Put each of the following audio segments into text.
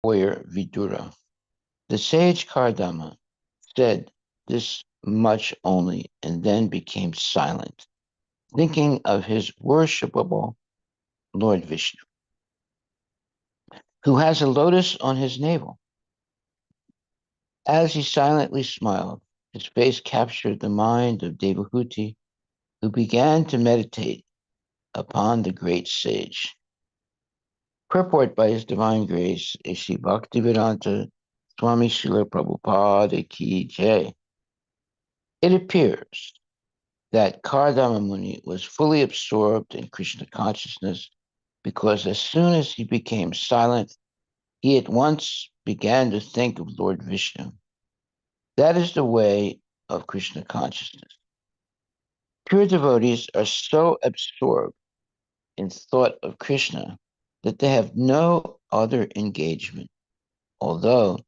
warrior Vidura. The sage Kardama said this much only and then became silent, thinking of his worshipable Lord Vishnu, who has a lotus on his navel. As he silently smiled, his face captured the mind of Devahuti, who began to meditate upon the great sage. Purport by His Divine Grace, A.C. Bhaktivedanta Swami Srila Prabhupada Ki Jai. It appears that Kardama Muni was fully absorbed in Krishna consciousness because as soon as he became silent, he at once began to think of Lord Vishnu. That is the way of Krishna consciousness. Pure devotees are so absorbed in thought of Krishna that they have no other engagement, although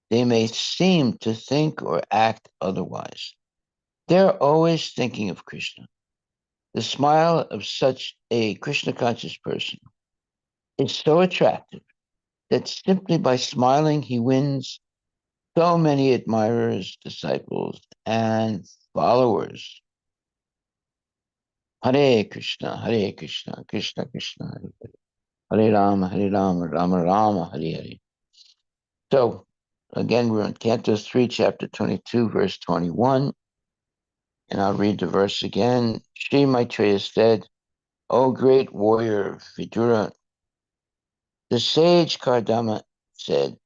they may seem to think or act otherwise. They're always thinking of Krishna. The smile of such a Krishna conscious person is so attractive that simply by smiling he wins so many admirers, disciples, and followers. Hare Krishna, Krishna Krishna, Hare Hare Rama, Rama Rama, Hare Hare. So, again, we're in Canto 3, Chapter 22, verse 21. And I'll read the verse again. Sri Maitreya said, O great warrior Vidura, the sage Kardama said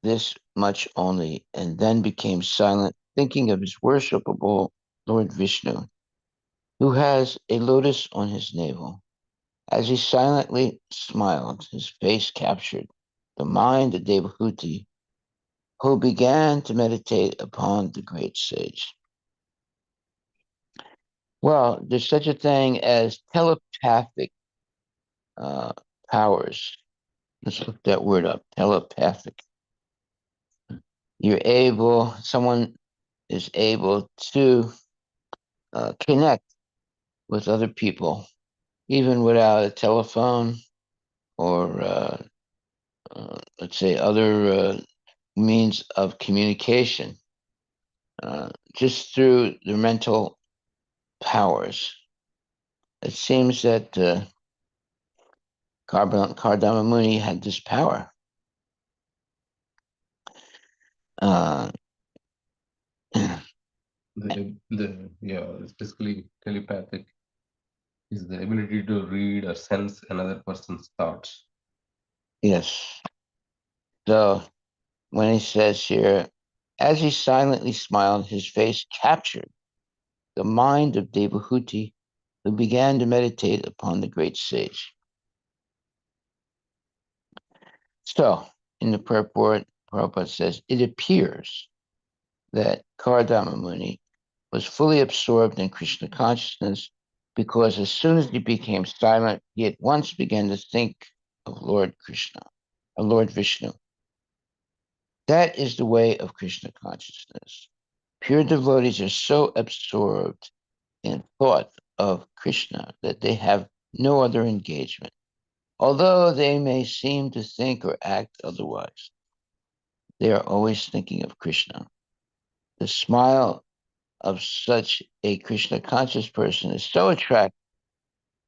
this much only, and then became silent, thinking of his worshipable Lord Vishnu, who has a lotus on his navel. As he silently smiled, his face captured the mind of Devahuti, who began to meditate upon the great sage. Well, there's such a thing as telepathic powers. Let's look that word up, telepathic. Someone is able to connect with other people, even without a telephone or, let's say, other means of communication, just through the mental powers. It seems that Kardama Muni had this power. Uh, It's basically telepathic is the ability to read or sense another person's thoughts. yes. So when he says here, as he silently smiled, his face captured the mind of Devahuti, who began to meditate upon the great sage. So, in the purport, Prabhupada says, it appears that Kardama Muni was fully absorbed in Krishna consciousness because as soon as he became silent, he at once began to think of Lord Krishna, of Lord Vishnu. That is the way of Krishna consciousness. Pure devotees are so absorbed in thought of Krishna that they have no other engagement, although they may seem to think or act otherwise. They are always thinking of Krishna. The smile of such a Krishna conscious person is so attractive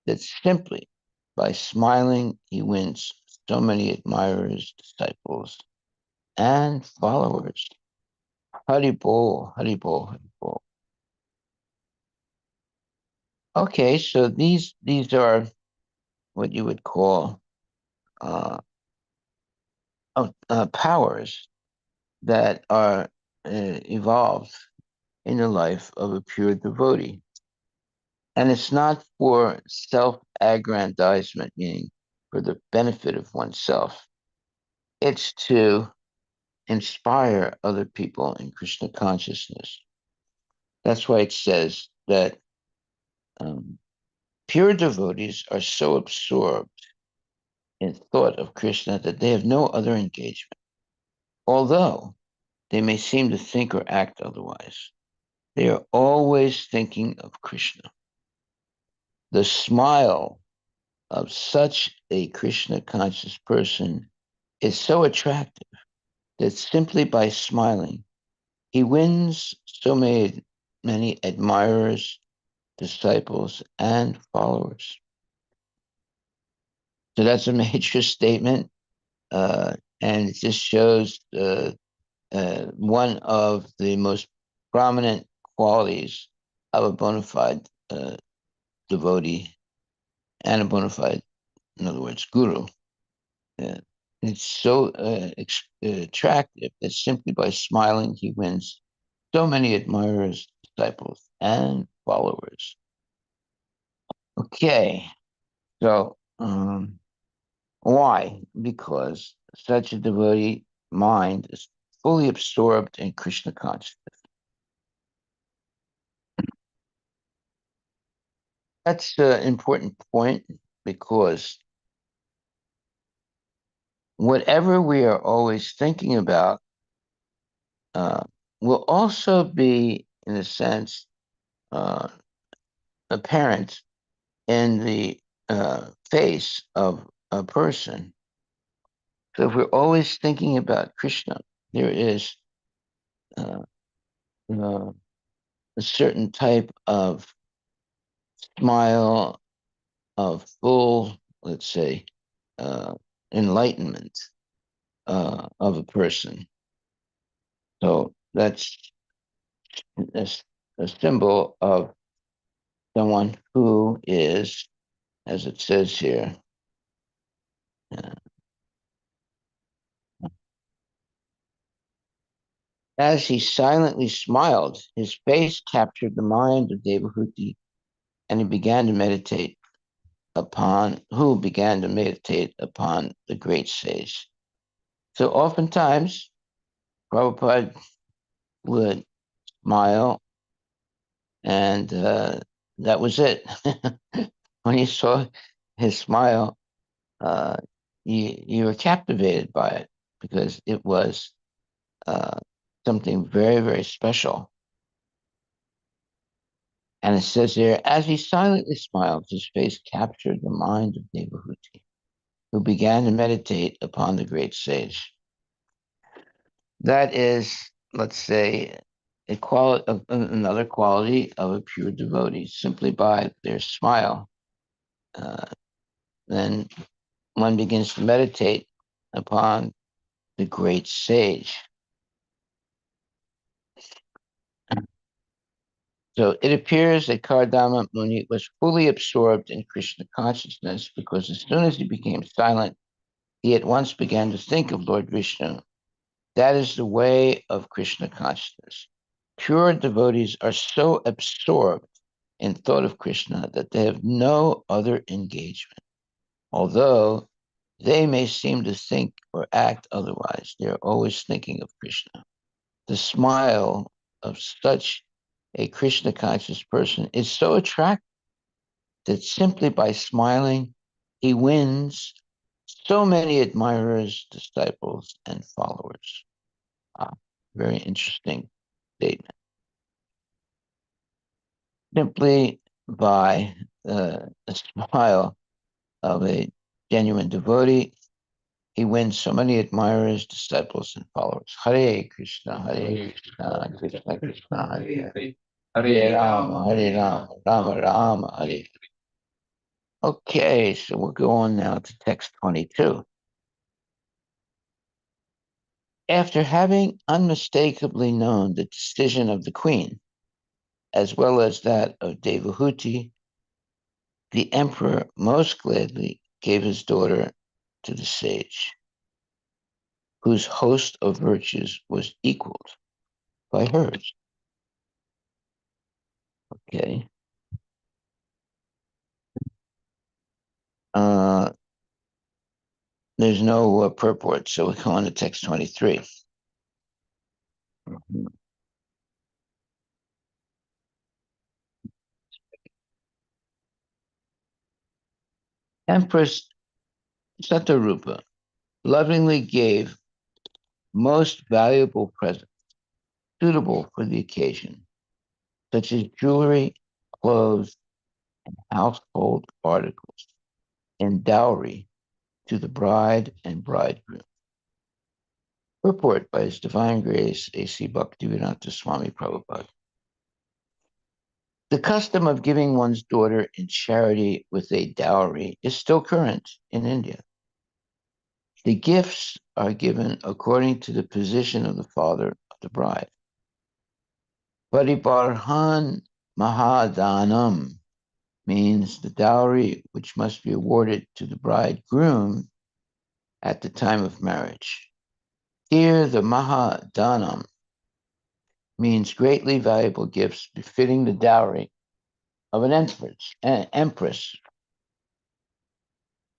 that simply by smiling he wins so many admirers, disciples, and followers. Hari bol, Hari bol, Hari bol. Okay, so these are what you would call uh, powers that are evolved in the life of a pure devotee. And it's not for self aggrandizement, meaning for the benefit of oneself. It's to inspire other people in Krishna consciousness. That's why it says that um, pure devotees are so absorbed in thought of Krishna that they have no other engagement, although they may seem to think or act otherwise. They are always thinking of Krishna. The smile of such a Krishna conscious person is so attractive that simply by smiling, he wins so many admirers, disciples, and followers. So that's a major statement, and it just shows one of the most prominent qualities of a bona fide devotee and a bona fide, in other words, guru. Uh, it's so attractive that simply by smiling, he wins so many admirers, disciples, and followers. Okay, so why? Because such a devotee mind is fully absorbed in Krishna consciousness. That's an important point because whatever we are always thinking about uh, will also be, in a sense, uh, apparent in the face of a person. So if we're always thinking about Krishna, there is uh, uh, a certain type of smile of full, let's say, uh, enlightenment of a person. So that's a, a symbol of someone who is, as it says here, uh, as he silently smiled, his face captured the mind of Devahuti, and he began to meditate who began to meditate upon the great sage. So oftentimes, Prabhupada would smile, and that was it. When you saw his smile, uh, you were captivated by it because it was uh, something very, very special. And it says here, as he silently smiled, his face captured the mind of Devahuti, who began to meditate upon the great sage. That is, let's say, another quality of a pure devotee, simply by their smile. Uh, then one begins to meditate upon the great sage. So it appears that Kardama Muni was fully absorbed in Krishna consciousness because as soon as he became silent, he at once began to think of Lord Vishnu. That is the way of Krishna consciousness. Pure devotees are so absorbed in thought of Krishna that they have no other engagement. Although they may seem to think or act otherwise, they are always thinking of Krishna. The smile of such a Krishna conscious person is so attractive that simply by smiling, he wins so many admirers, disciples, and followers. Ah, very interesting statement. Simply by a smile of a genuine devotee, he wins so many admirers, disciples, and followers. Hare Krishna, Hare Krishna, Krishna Krishna, Hare Hare. Hare Rama, Hare Rama, Rama Rama, Hare. Okay, so we'll go on now to text 22. After having unmistakably known the decision of the queen, as well as that of Devahuti, the emperor most gladly gave his daughter to the sage, whose host of virtues was equaled by hers. Okay. Uh, there's no purport, so we go on to text 23. Empress Satarupa lovingly gave most valuable presents suitable for the occasion, such as jewelry, clothes, household articles, and dowry to the bride and bridegroom. Purport by His Divine Grace, A.C. Bhaktivedanta Swami Prabhupada. The custom of giving one's daughter in charity with a dowry is still current in India. The gifts are given according to the position of the father of the bride. Paribarhan Mahadanam means the dowry which must be awarded to the bridegroom at the time of marriage. Here, the Mahadanam means greatly valuable gifts befitting the dowry of an empress.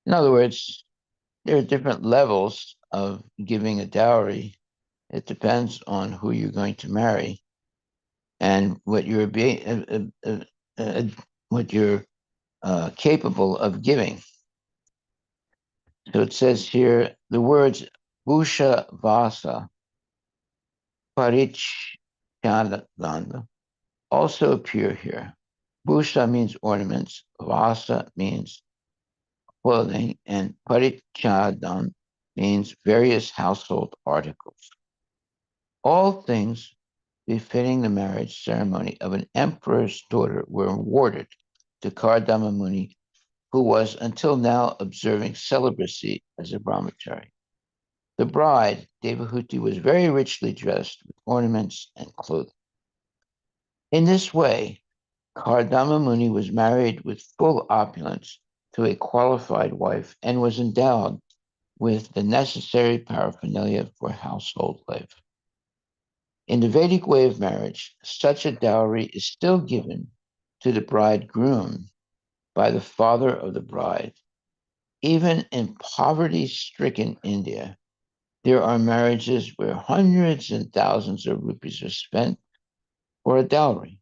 In other words, there are different levels of giving a dowry. It depends on who you're going to marry and what you're capable of giving. So it says here the words Bhusha Vasa Parichananda also appear here. Bhusha means ornaments, Vasa means clothing, and Parichadan means various household articles. All things befitting the marriage ceremony of an emperor's daughter were awarded to Kardama Muni, who was until now observing celibacy as a brahmachari. The bride, Devahuti, was very richly dressed with ornaments and clothing. In this way, Kardama Muni was married with full opulence to a qualified wife and was endowed with the necessary paraphernalia for household life. In the Vedic way of marriage, such a dowry is still given to the bridegroom by the father of the bride. Even in poverty-stricken India, there are marriages where hundreds and thousands of rupees are spent for a dowry.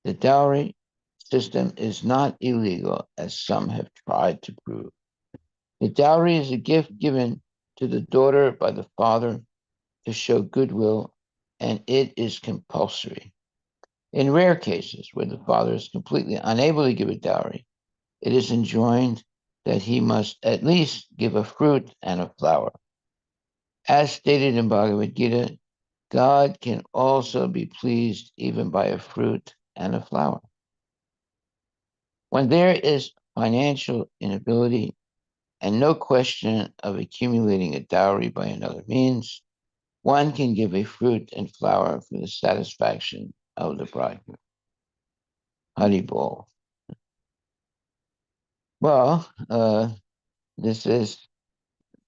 The dowry system is not illegal, as some have tried to prove. The dowry is a gift given to the daughter by the father to show goodwill, and it is compulsory. In rare cases, where the father is completely unable to give a dowry, it is enjoined that he must at least give a fruit and a flower. As stated in Bhagavad Gita, God can also be pleased even by a fruit and a flower. When there is financial inability and no question of accumulating a dowry by another means, one can give a fruit and flower for the satisfaction of the bridegroom. Haribol. Well, this is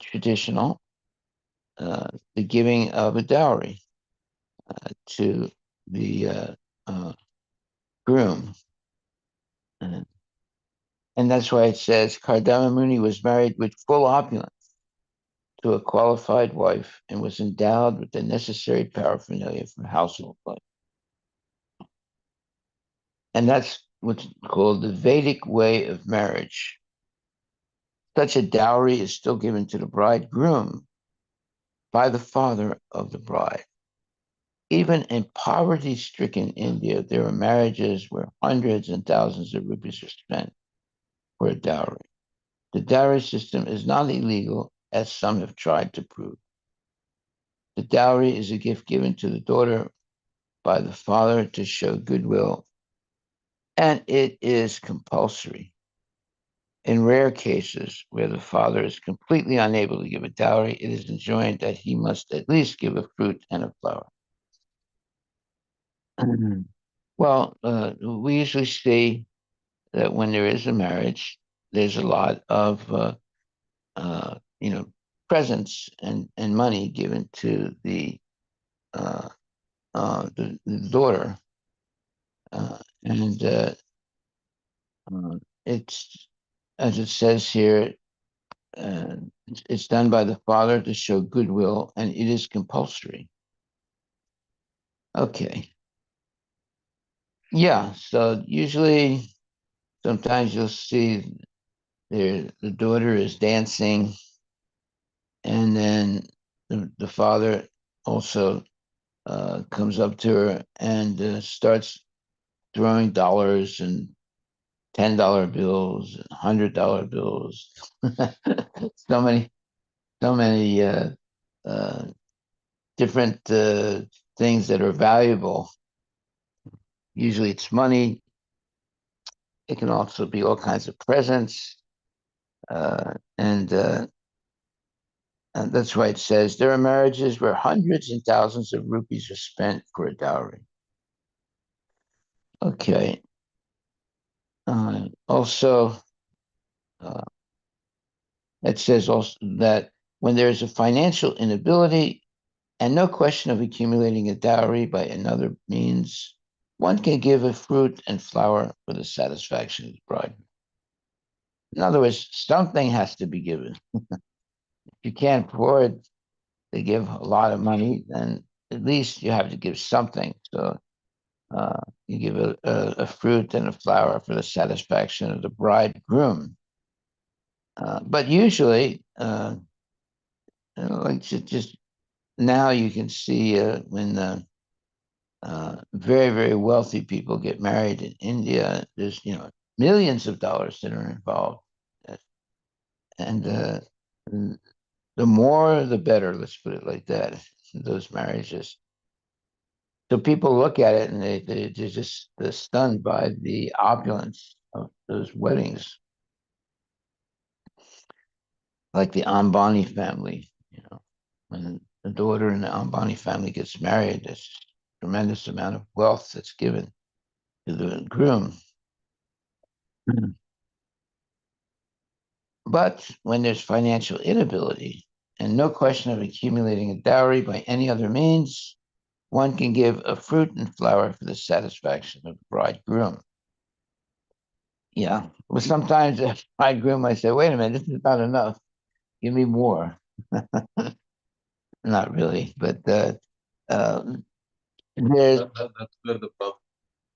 traditional, the giving of a dowry to the groom. And that's why it says Kardama Muni was married with full opulence to a qualified wife and was endowed with the necessary paraphernalia for household life. And that's what's called the Vedic way of marriage. Such a dowry is still given to the bridegroom by the father of the bride. Even in poverty-stricken India, there are marriages where hundreds and thousands of rupees are spent for a dowry. The dowry system is not illegal, as some have tried to prove. The dowry is a gift given to the daughter by the father to show goodwill, and it is compulsory. In rare cases where the father is completely unable to give a dowry, it is enjoined that he must at least give a fruit and a flower. Well, we usually see that when there is a marriage, there's a lot of presents and money given to uh, the daughter, and it's as it says here, uh, it's done by the father to show goodwill, and it is compulsory. Okay, yeah. So usually, sometimes you'll see the daughter is dancing, and then the father also comes up to her and starts throwing dollars and $10 bills and $100 bills. so many, so many different things that are valuable. Usually it's money. It can also be all kinds of presents. Uh, and, uh, and that's why it says there are marriages where hundreds and thousands of rupees are spent for a dowry. Okay. Also, uh, it says also that when there is a financial inability and no question of accumulating a dowry by another means, one can give a fruit and flower for the satisfaction of the bride. In other words, something has to be given. If you can't afford to give a lot of money, then at least you have to give something. So you give a fruit and a flower for the satisfaction of the bridegroom. But usually, like just now, you can see when very, very wealthy people get married in India, there's millions of dollars that are involved, and the more, the better. Let's put it like that. Those marriages. So people look at it and they're just stunned by the opulence of those weddings, like the Ambani family. When the daughter in the Ambani family gets married, there's a tremendous amount of wealth that's given to the groom. But when there's financial inability and no question of accumulating a dowry by any other means, one can give a fruit and flower for the satisfaction of the bridegroom. Yeah. Well, sometimes the bridegroom might say, wait a minute, this is not enough. Give me more. Not really, but there's That's where the problem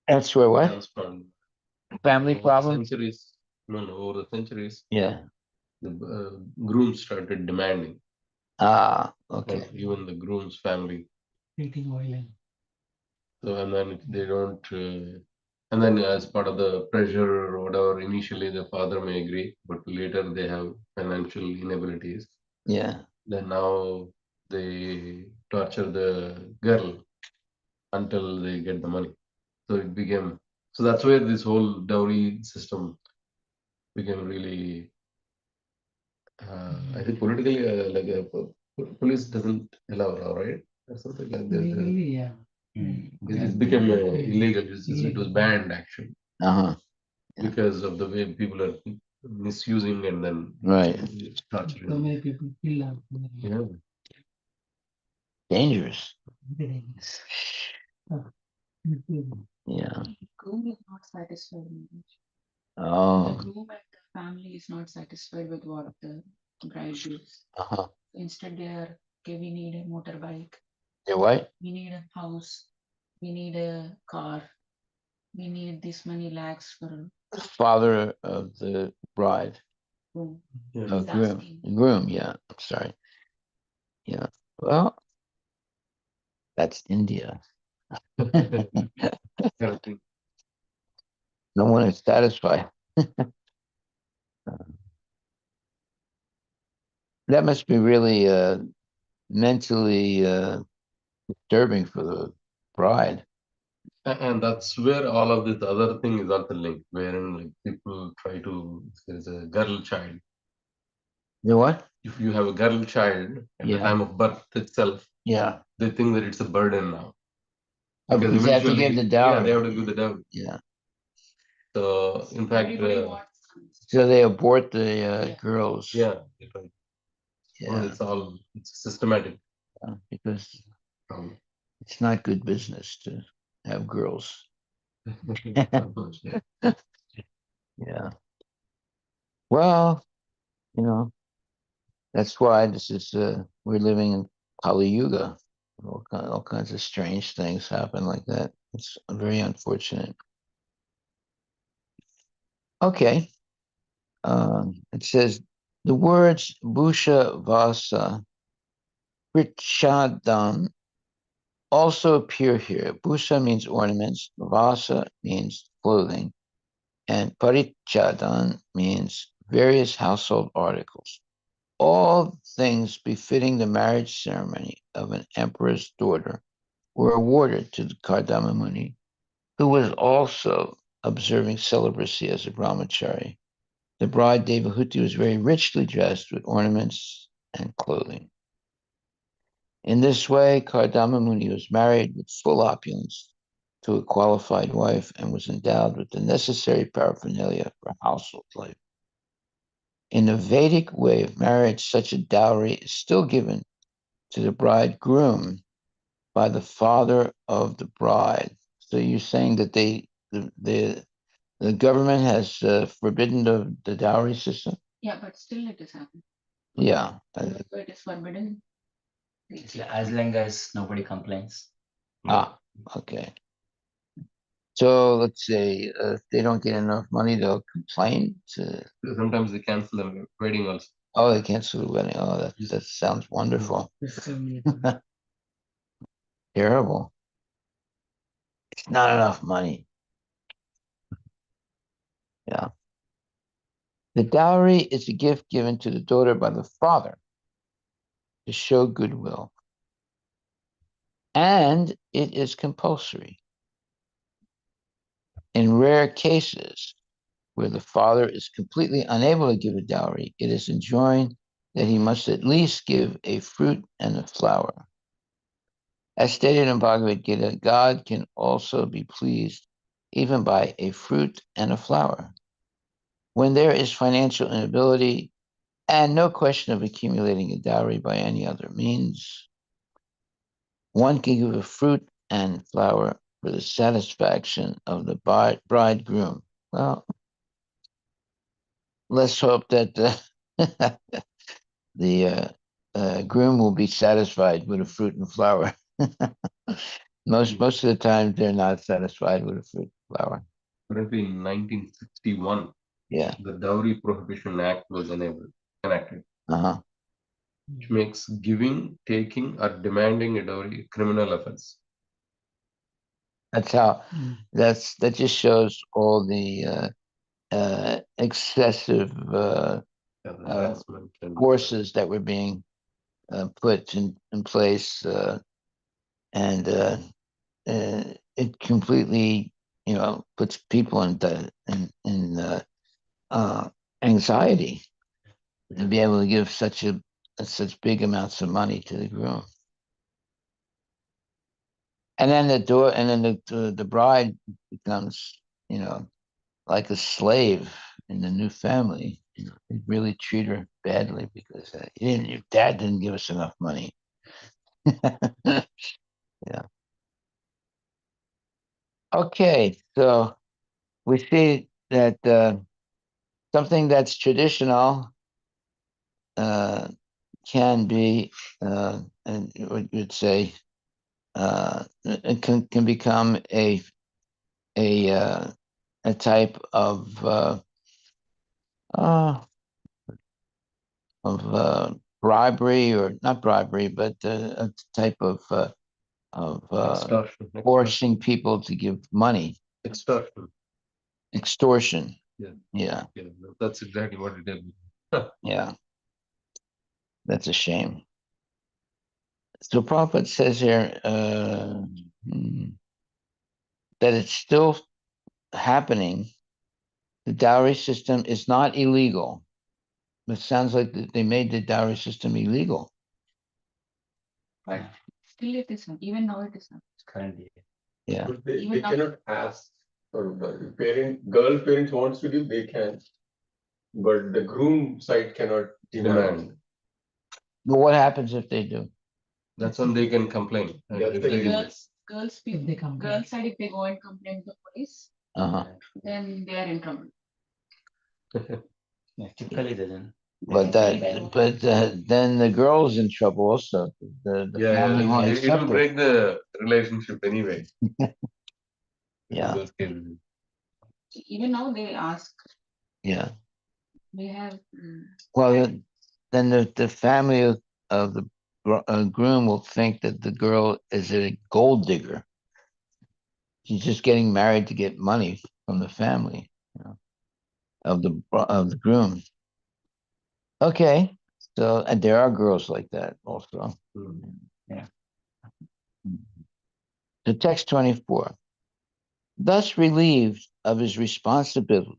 that's where what? comes from. Family Over the problems? centuries, no, over the centuries, Yeah. the grooms started demanding, Ah, and okay. even the groom's family. Eating violin. So, and then if they don't, and then as part of the pressure or whatever, initially the father may agree, but later they have financial inabilities. Yeah. Then now they torture the girl until they get the money. So it became, so that's where this whole dowry system became really, I think politically, like police doesn't allow now, right? Or something like that. Legally, yeah. It became illegal. It was banned actually Uh-huh. Yeah. because of the way people are misusing and then Right. So torturing. many people kill them. Yeah. Dangerous. Very nice. Yeah. Groom is not satisfied in marriage. The Oh. groom and the family is not satisfied with what the bride gives. Uh-huh. Instead, they are okay. We need a motorbike. They're what? We need a house. We need a car. We need this many lakhs for a Father of the bride. groom. Yeah. Oh, He's groom. asking. Groom, yeah. I'm sorry. Yeah. Well, that's India. Correct. No one is satisfied. That must be really mentally disturbing for the bride. And that's where all of this other thing is also linked, wherein like people try to, if there's a girl child, You know what? if you have a girl child at the Yeah. time of birth itself, Yeah. they think that it's a burden now. Oh, Because because they have to give eventually, the yeah, they dowry. have to give the dowry. Yeah. So, in fact, Everybody wants sons. So they abort the Yeah. girls. yeah, that's right. Well, Yeah. it's systematic Because problem. it's not good business to have girls. Unfortunately. Yeah. Well, you know, that's why this is we're living in Kali Yuga. All kinds of strange things happen like that. It's very unfortunate. Okay. It says the words Busha Vasa Richadam also appear here. Busha means ornaments, Vasa means clothing, and Parichadan means various household articles. All things befitting the marriage ceremony of an emperor's daughter were awarded to the Kardama Muni, who was also observing celibacy as a brahmachari. The bride Devahuti was very richly dressed with ornaments and clothing. In this way, Kardama Muni was married with full opulence to a qualified wife and was endowed with the necessary paraphernalia for household life. In the Vedic way of marriage, such a dowry is still given to the bridegroom by the father of the bride. So you're saying that the government has forbidden the dowry system? Yeah, but still it is happening. Yeah. So it is forbidden. As long as nobody complains. Okay. So let's say if they don't get enough money, they'll complain to. Sometimes they cancel the wedding also. Oh, they cancel the wedding. Oh, that sounds wonderful. Terrible. It's not enough money. Yeah. The dowry is a gift given to the daughter by the father to show goodwill. And it is compulsory. In rare cases where the father is completely unable to give a dowry, it is enjoined that he must at least give a fruit and a flower. As stated in Bhagavad Gita, God can also be pleased even by a fruit and a flower. When there is financial inability and no question of accumulating a dowry by any other means, one can give a fruit and flower for the satisfaction of the bridegroom. Well, let's hope that the groom will be satisfied with a fruit and flower. Most of the time, they're not satisfied with a fruit and flower. Currently, in 1961, Yeah. the Dowry Prohibition Act was enacted, Uh-huh. which makes giving, taking, or demanding a dowry a criminal offense. That's how. That just shows all the excessive Harassment and forces that were being put in place, and it completely, puts people in anxiety to be able to give such big amounts of money to the groom. And then the bride becomes, like a slave in the new family. They really treat her badly because your dad didn't give us enough money. Yeah. Okay, so we see that something that's traditional can be, and you'd say, it can become a a type uh, of bribery, or not bribery, but a type of extortion. forcing people to give money. Extortion. Extortion. Yeah. Yeah. Yeah, that's exactly what it is. Yeah. That's a shame. So Prabhupada says here that it's still happening. The dowry system is not illegal. It sounds like they made the dowry system illegal. But still it is not. Even now it is not. Currently. Yeah. But they Even now- cannot ask, or girl parents wants to give, they can. But the groom side cannot demand. But what happens if they do? That's when they can complain. That's If the they- reason. Girls If they people, complain. girls side, if they go and complain to the police, Uh-huh. then they are in trouble. Yeah, typically doesn't. But then the girl's in trouble also. The family won't it will accept it. break the relationship anyway. Yeah. In those cases. Even now they ask. Yeah. We have. Well, then the family of the groom will think that the girl is a gold digger. She's just getting married to get money from the family, of the groom. Okay, So, and there are girls like that also. Yeah. The text 24. Thus relieved of his responsibility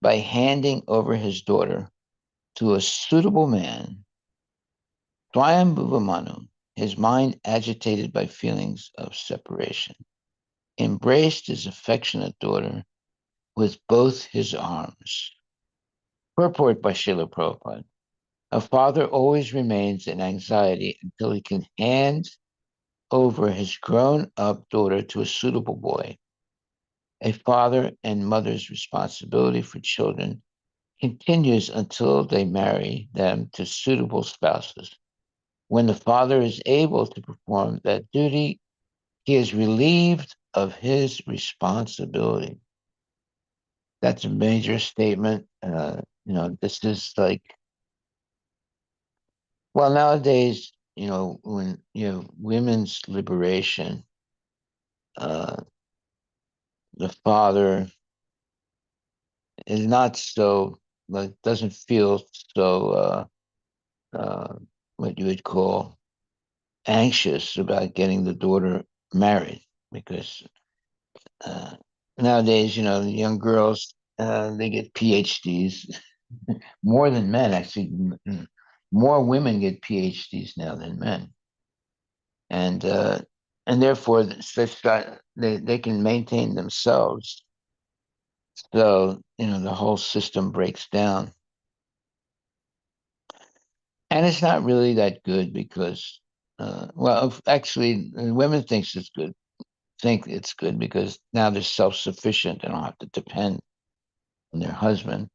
by handing over his daughter to a suitable man, Swayambhuvamanu, his mind agitated by feelings of separation, embraced his affectionate daughter with both his arms. Purport by Srila Prabhupada. A father always remains in anxiety until he can hand over his grown-up daughter to a suitable boy. A father and mother's responsibility for children continues until they marry them to suitable spouses. When the father is able to perform that duty, he is relieved of his responsibility. That's a major statement. This is like, well, nowadays, when women's liberation, uh, the father is not so, like, doesn't feel so, what you would call anxious about getting the daughter married, because uh, nowadays, young girls, they get PhDs more than men, actually. More women get PhDs now than men. And therefore they can maintain themselves. So, the whole system breaks down. And it's not really that good because, actually, women think it's good because now they're self-sufficient. They don't have to depend on their husband.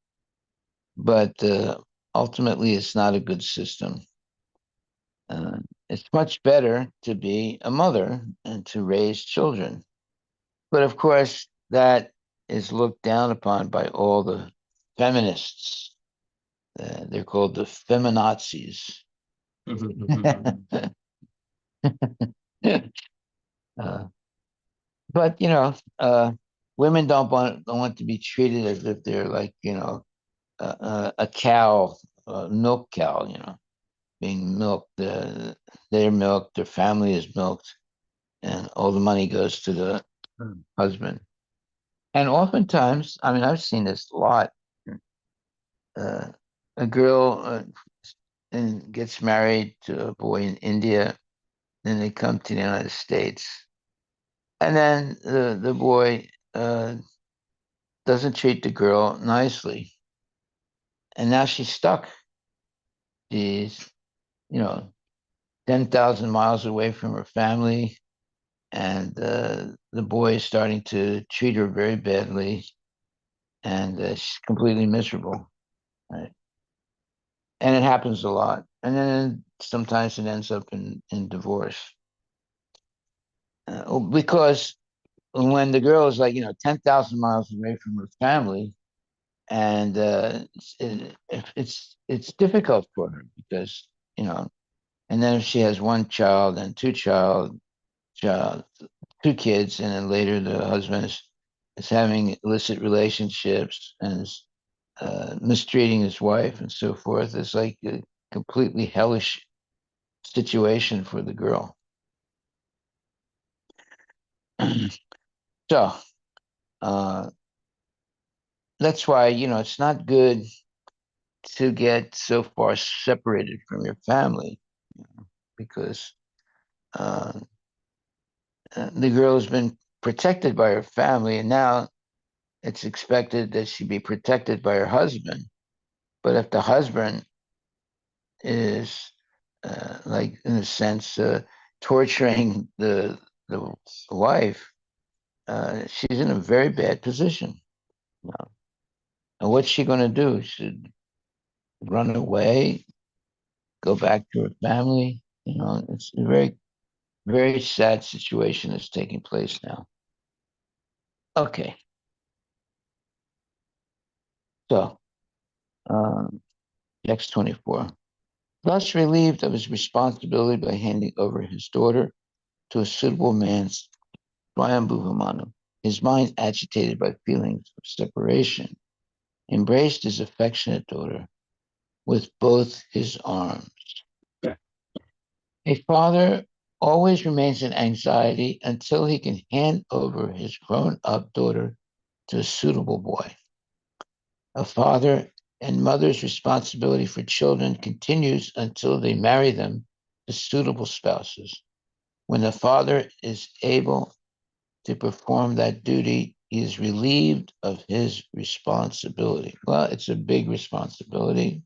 But ultimately, it's not a good system. It's much better to be a mother and to raise children. But of course, that is looked down upon by all the feminists. They're called the feminazis. uh, but women don't want to be treated as if they're like a cow, a milk cow. Being milked. They're milked. Their family is milked, and all the money goes to the husband. And oftentimes, I mean, I've seen this a lot. Uh, a girl and gets married to a boy in India, then they come to the United States, and then the boy doesn't treat the girl nicely, and now she's stuck. She's, you know, 10,000 miles away from her family, and the boy is starting to treat her very badly, and she's completely miserable. Right? And it happens a lot. And then sometimes it ends up in divorce. Because when the girl is like, 10,000 miles away from her family, and it's difficult for her because, and then if she has one child and child, two kids, and then later the husband is having illicit relationships and is mistreating his wife and so forth. It's like a completely hellish situation for the girl. So uh, that's why, it's not good to get so far separated from your family, because uh, the girl has been protected by her family, and now it's expected that she be protected by her husband. But if the husband is, like, in a sense, torturing the wife, she's in a very bad position. And what's she going to do? Should run away, go back to her family? It's a very, very sad situation that's taking place now. Okay, so text 24. Thus relieved of his responsibility by handing over his daughter to a suitable man, Swayambhuvamanu, his mind agitated by feelings of separation, embraced his affectionate daughter with both his arms. A father always remains in anxiety until he can hand over his grown-up daughter to a suitable boy. A father and mother's responsibility for children continues until they marry them to suitable spouses. When the father is able to perform that duty, he is relieved of his responsibility. Well, it's a big responsibility.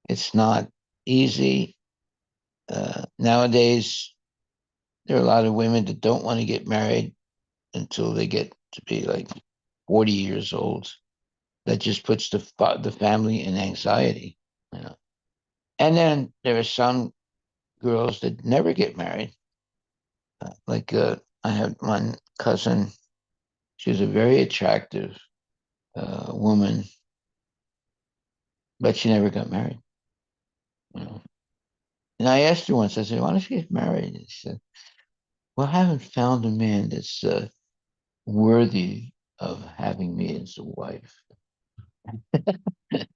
It's not easy. Nowadays, there are a lot of women that don't want to get married until they get to be like 40 years old. That just puts the family in anxiety. You know? And then there are some girls that never get married. I had one cousin. She was a very attractive woman, but she never got married. You know? And I asked her once. I said, "Why don't you get married?" And she said, "Well, I haven't found a man that's worthy of having me as a wife."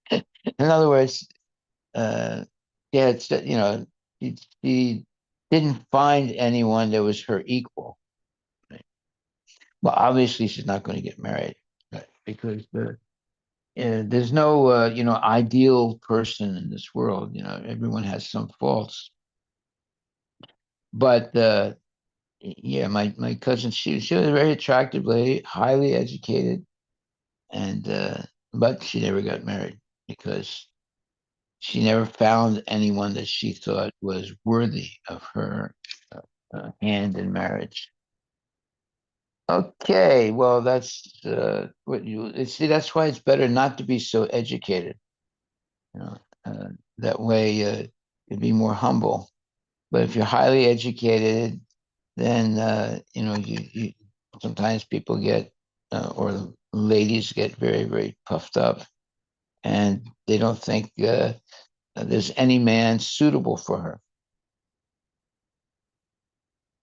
In other words, uh, yeah, it's she didn't find anyone that was her equal. Right? Well, obviously, she's not going to get married, right? Because there's no ideal person in this world. Everyone has some faults. But yeah, my cousin, she was a very attractive lady, highly educated, and but she never got married because she never found anyone that she thought was worthy of her hand in marriage. Okay, well, that's what you see. That's why it's better not to be so educated. You know, that way you'd be more humble. But if you're highly educated, then you sometimes people get or ladies get very, very puffed up, and they don't think there's any man suitable for her.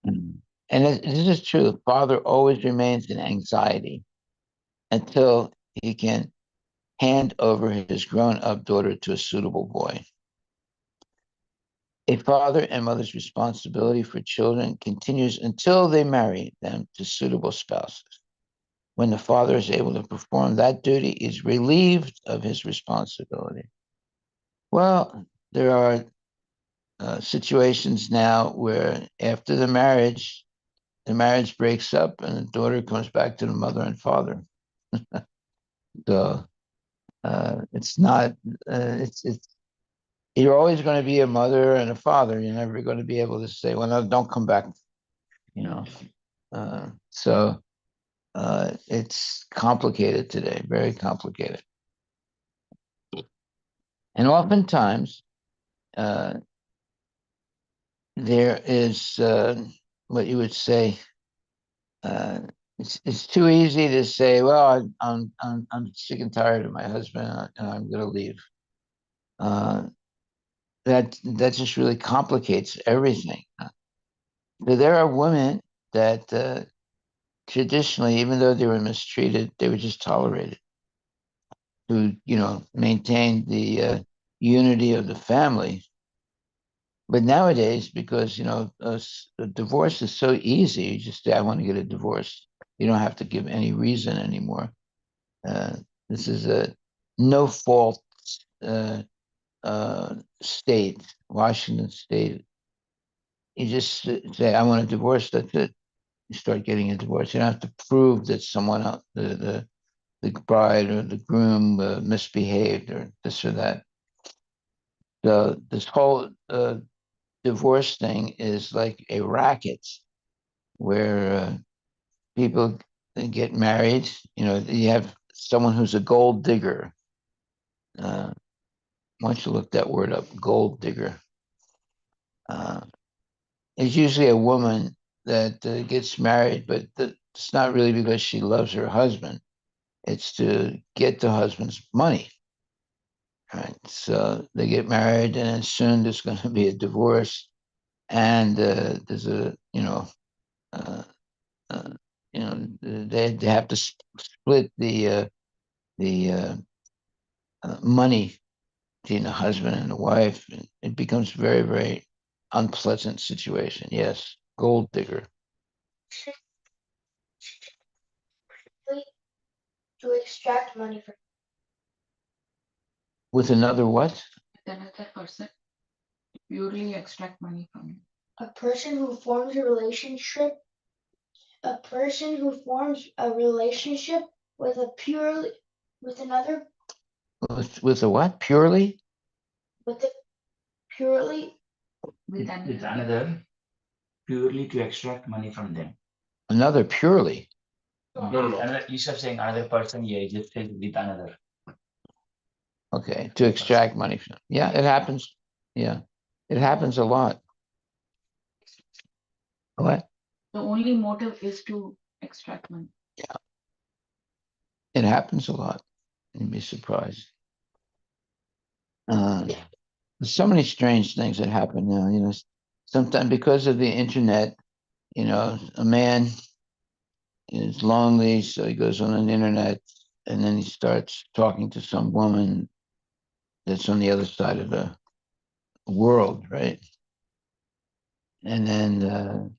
Mm. And this is true. The father always remains in anxiety until he can hand over his grown-up daughter to a suitable boy. A father and mother's responsibility for children continues until they marry them to suitable spouses. When the father is able to perform that duty, he is relieved of his responsibility. Well, there are situations now where after the marriage breaks up and the daughter comes back to the mother and father. So it's not, it's, you're always going to be a mother and a father. You're never going to be able to say, well, no, don't come back, you know. So it's complicated today, very complicated. And oftentimes, there is what you would say, it's too easy to say, well, I'm sick and tired of my husband and I'm going to leave. Uh, that just really complicates everything. But there are women that traditionally, even though they were mistreated, they were just tolerated, who maintained the unity of the family. But nowadays, because a divorce is so easy, you just say, "I want to get a divorce." You don't have to give any reason anymore. Uh, this is a no fault state, Washington State. You just say, "I want a divorce." That's it. You start getting a divorce. You don't have to prove that someone else, the bride or the groom misbehaved or this or that. So this whole divorce thing is like a racket where people get married. You have someone who's a gold digger. Why don't you look that word up? Gold digger. Uh, it's usually a woman that gets married, but it's not really because she loves her husband. It's to get the husband's money. Right. So they get married, and then soon there's going to be a divorce, and there's uh, uh, they have to split the money between the husband and the wife. And it becomes very, very unpleasant situation. Yes, gold digger. To extract money from With another what? Another person purely extract money from you. a person who forms a relationship. A person who forms a relationship with a purely with another With a what? Purely? with a purely With With another. another, purely to extract money from them. Another purely. No. Another, instead of saying another person, yeah, it just says with another. Okay, to extract money from. Yeah, it happens. Yeah, it happens a lot. What? The only motive is to extract money. It happens a lot. You'd be surprised. There's so many strange things that happen now. You know, sometimes because of the internet, you know, a man is lonely, so he goes on the internet and then he starts talking to some woman that's on the other side of the world, right? And then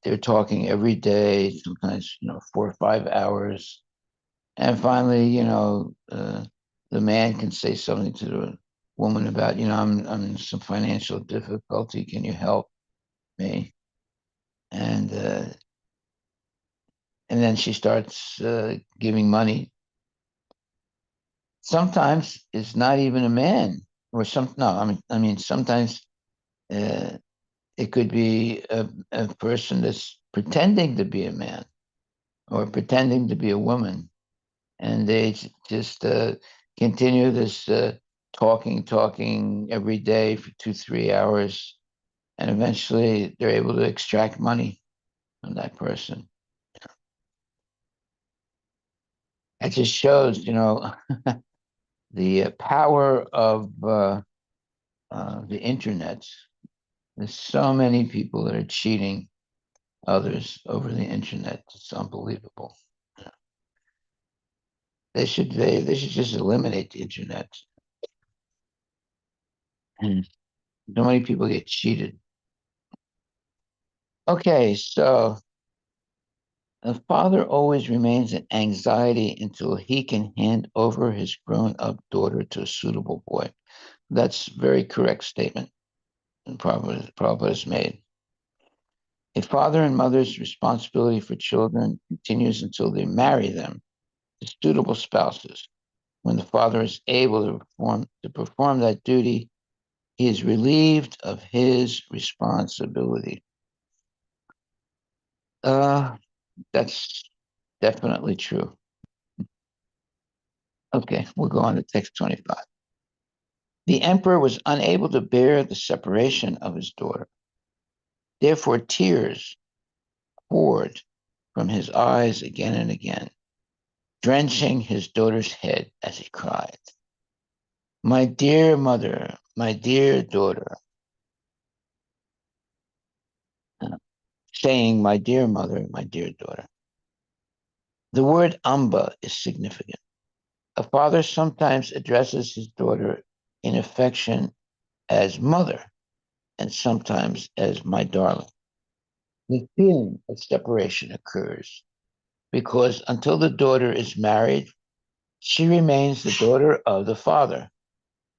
they're talking every day, sometimes 4 or 5 hours, and finally, the man can say something to the woman about, I'm in some financial difficulty. Can you help me? And then she starts giving money. Sometimes it's not even a man, or sometimes uh, it could be a person that's pretending to be a man or pretending to be a woman, and they just continue this talking every day for 2 3 hours, and eventually they're able to extract money from that person. It just shows, the power of the internet. There's so many people that are cheating others over the internet. It's unbelievable. They should just eliminate the internet. And so many people get cheated. Okay, so a father always remains in anxiety until he can hand over his grown-up daughter to a suitable boy. That's a very correct statement and Prabhupada has made. A father and mother's responsibility for children continues until they marry them to suitable spouses. When the father is able to perform that duty, he is relieved of his responsibility. That's definitely true. Okay, we'll go on to text 25. The emperor was unable to bear the separation of his daughter. Therefore, tears poured from his eyes again and again, drenching his daughter's head as he cried, "My dear mother, my dear daughter," saying, "My dear mother, my dear daughter." The word Amba is significant. A father sometimes addresses his daughter in affection as mother and sometimes as my darling. The feeling of separation occurs because until the daughter is married, she remains the daughter of the father.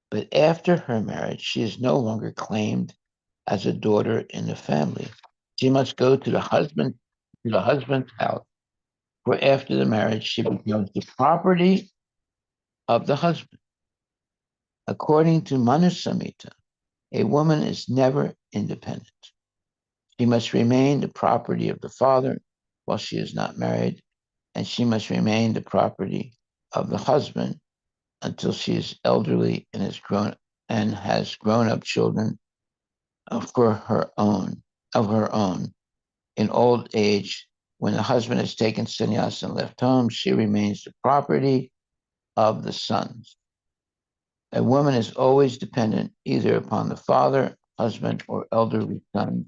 But after her marriage, she is no longer claimed as a daughter in the family. She must go to the husband's house, for after the marriage, she becomes the property of the husband. According to Manu Samhita, a woman is never independent. She must remain the property of the father while she is not married, and she must remain the property of the husband until she is elderly and has grown up children of her own. In old age, when the husband has taken sannyas and left home, she remains the property of the sons. A woman is always dependent either upon the father, husband, or elderly sons.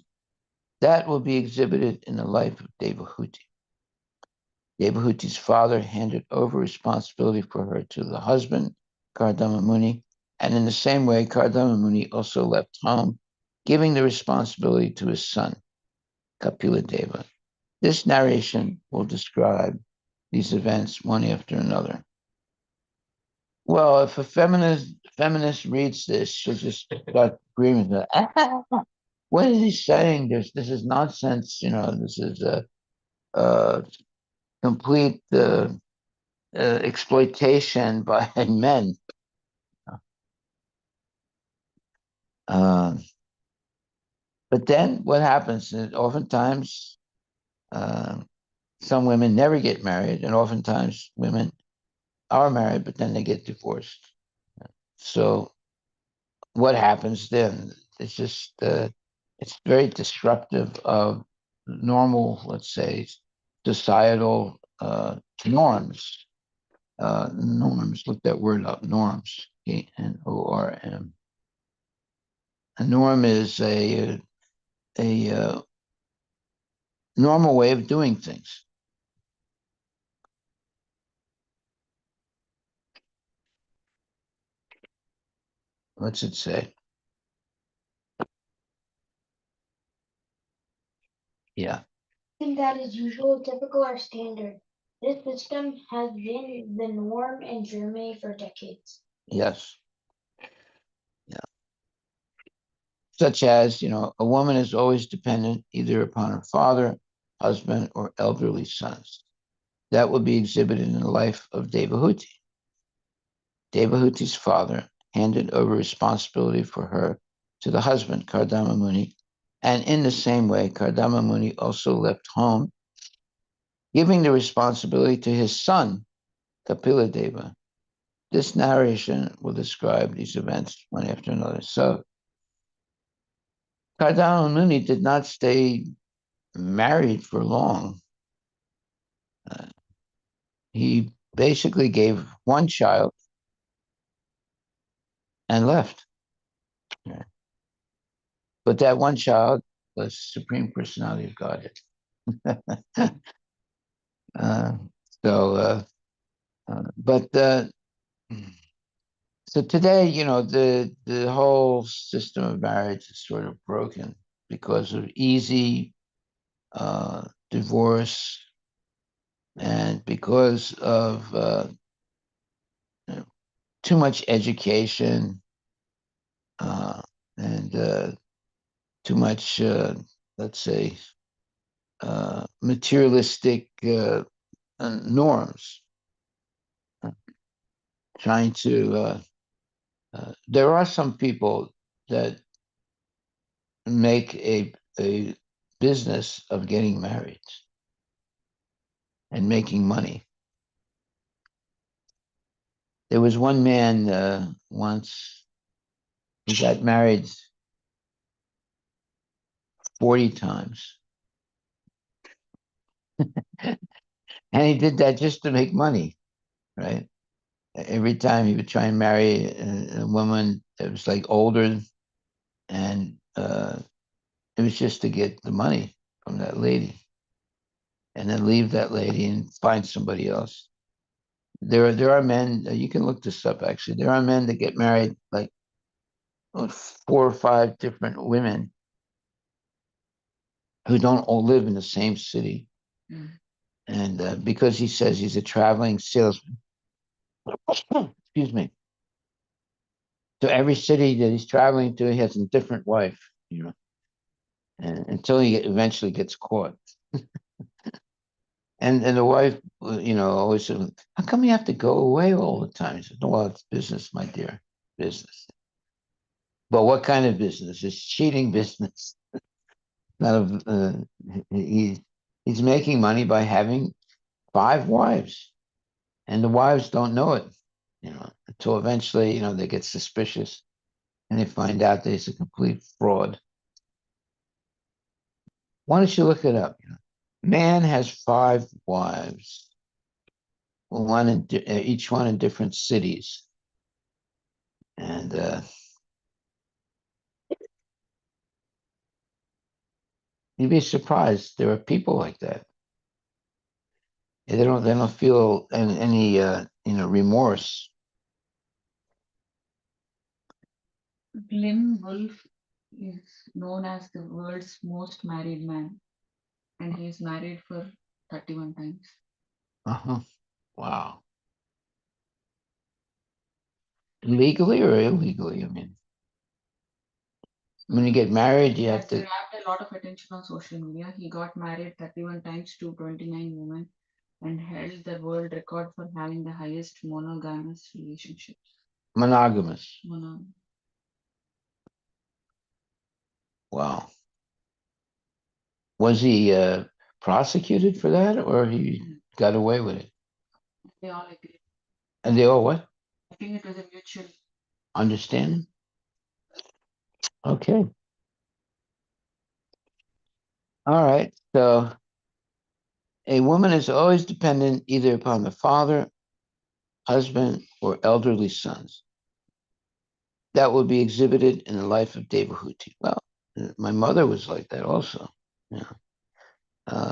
That will be exhibited in the life of Devahuti. Devahuti's father handed over responsibility for her to the husband, Kardama Muni, And in the same way, Kardama Muni also left home, giving the responsibility to his son, Kapila Deva. This narration will describe these events one after another. Well, if a feminist reads this, she'll just start agreeing with it. What is he saying? This is nonsense. This is a complete exploitation by men. But then what happens is oftentimes some women never get married, and oftentimes women are married, but then they get divorced. So what happens then? It's just it's very disruptive of normal, let's say, societal norms. Norms. Look that word up. Norms. Norm. A norm is a normal way of doing things. What's it say? Yeah. Something that is usual, typical, or standard. This system has been the norm in Germany for decades. Yes. Yeah. Such as, a woman is always dependent either upon her father, husband, or elderly sons. That would be exhibited in the life of Devahuti. Devahuti's father handed over responsibility for her to the husband, Kardama Muni, and in the same way, Kardama Muni also left home, giving the responsibility to his son, Kapila Deva. This narration will describe these events one after another. So, Kardama Muni did not stay married for long. He basically gave one child and left. But that one child was Supreme Personality of Godhead. uh, so, but so today, the whole system of marriage is sort of broken because of easy divorce and because of too much education and too much, let's say, materialistic norms. Trying to, there are some people that make a business of getting married and making money. There was one man once who got married 40 times. And he did that just to make money, right? Every time he would try and marry a woman that was like older, and it was just to get the money from that lady and then leave that lady and find somebody else. There are men, you can look this up actually. There are men that get married like 4 or 5 different women who don't all live in the same city. Mm. And because he says he's a traveling salesman, excuse me. So every city that he's traveling to, he has a different wife, and until he eventually gets caught. And the wife, always said, "How come you have to go away all the time?" He said, "No, well, it's business, my dear, business." But what kind of business? It's cheating business. Not of he's making money by having 5 wives, and the wives don't know it, until eventually, they get suspicious and they find out that he's a complete fraud. Why don't you look it up? Man has 5 wives, each one in different cities, and you'd be surprised. There are people like that. They don't feel any remorse. Glenn Wolf is known as the world's most married man, and he is married for 31 times. Uh-huh. Wow. Legally or illegally? I mean, when you get married, you have Has to. grabbed a lot of attention on social media. He got married 31 times to 29 women and held the world record for having the highest monogamous relationships. Monogamous. Mono- Wow. Was he prosecuted for that, or he got away with it? They all agreed. And they all what? I think it was a mutual. Understand? Okay. All right. So a woman is always dependent either upon the father, husband, or elderly sons. That will be exhibited in the life of Devahuti. Well, my mother was like that also. Yeah.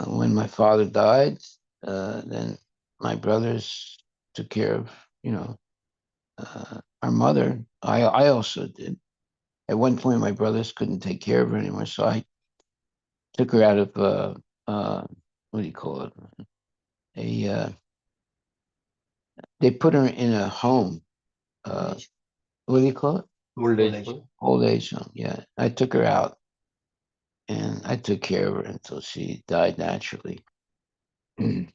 When my father died, then my brothers took care of, our mother. I also did. At one point, my brothers couldn't take care of her anymore, so I took her out of what do you call it? A they put her in a home. What do you call it? Old Old age. age. Old age home. Yeah, I took her out, and I took care of her until she died naturally. Because